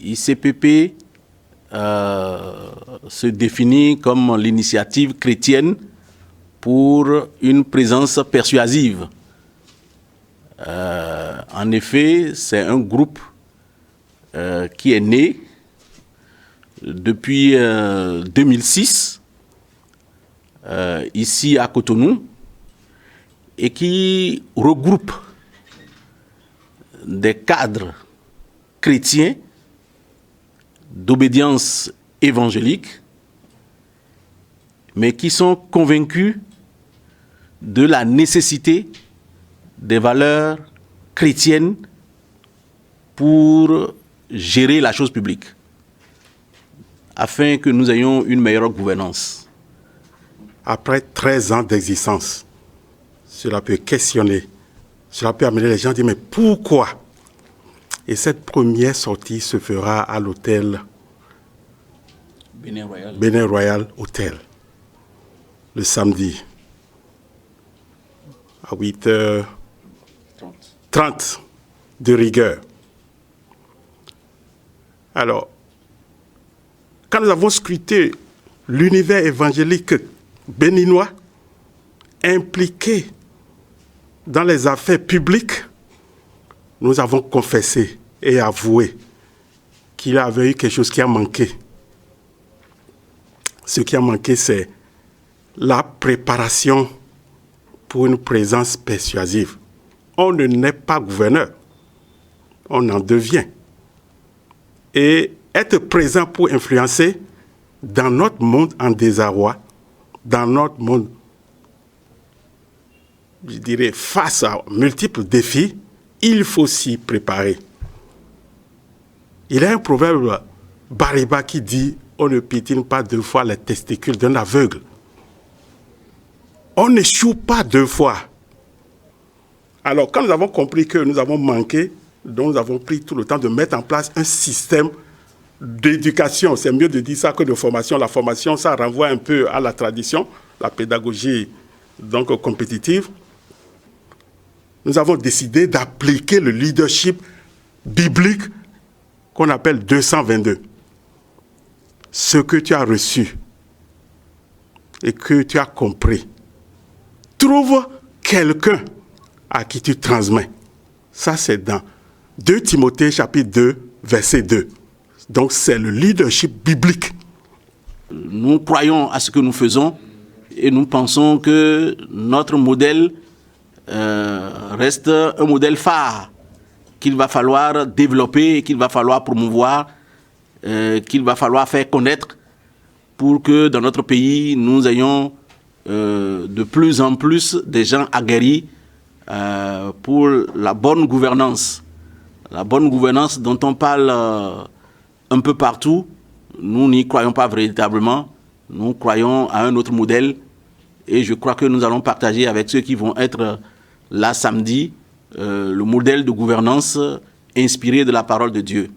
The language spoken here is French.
ICPP se définit comme l'initiative chrétienne pour une présence persuasive. En effet, c'est un groupe qui est né depuis 2006, ici à Cotonou, et qui regroupe des cadres chrétiens d'obédience évangélique, mais qui sont convaincus de la nécessité des valeurs chrétiennes pour gérer la chose publique, afin que nous ayons une meilleure gouvernance. Après 13 ans d'existence, cela peut questionner, cela peut amener les gens à dire mais pourquoi? Et cette première sortie se fera à l'hôtel Bénin Royal Hôtel, le samedi, à 8h30 de rigueur. Alors, quand nous avons scruté l'univers évangélique béninois impliqué dans les affaires publiques, nous avons confessé et avoué qu'il y avait eu quelque chose qui a manqué. Ce qui a manqué, c'est la préparation pour une présence persuasive. On ne naît pas gouverneur, on en devient. Et être présent pour influencer dans notre monde en désarroi, dans notre monde, je dirais, face à multiples défis, il faut s'y préparer. Il y a un proverbe bariba qui dit « On ne piétine pas 2 fois les testicules d'un aveugle ». On n'échoue pas 2 fois. Alors, quand nous avons compris que nous avons manqué, donc nous avons pris tout le temps de mettre en place un système d'éducation. C'est mieux de dire ça que de formation. La formation, ça renvoie un peu à la tradition, la pédagogie donc compétitive. Nous avons décidé d'appliquer le leadership biblique qu'on appelle 222. Ce que tu as reçu et que tu as compris, trouve quelqu'un à qui tu transmets. Ça, c'est dans 2 Timothée, chapitre 2, verset 2. Donc, c'est le leadership biblique. Nous croyons à ce que nous faisons et nous pensons que notre modèle reste un modèle phare qu'il va falloir développer, qu'il va falloir promouvoir, qu'il va falloir faire connaître pour que dans notre pays, nous ayons de plus en plus des gens aguerris pour la bonne gouvernance. La bonne gouvernance dont on parle un peu partout, nous n'y croyons pas véritablement. Nous croyons à un autre modèle et je crois que nous allons partager avec ceux qui vont être là samedi le modèle de gouvernance inspiré de la parole de Dieu.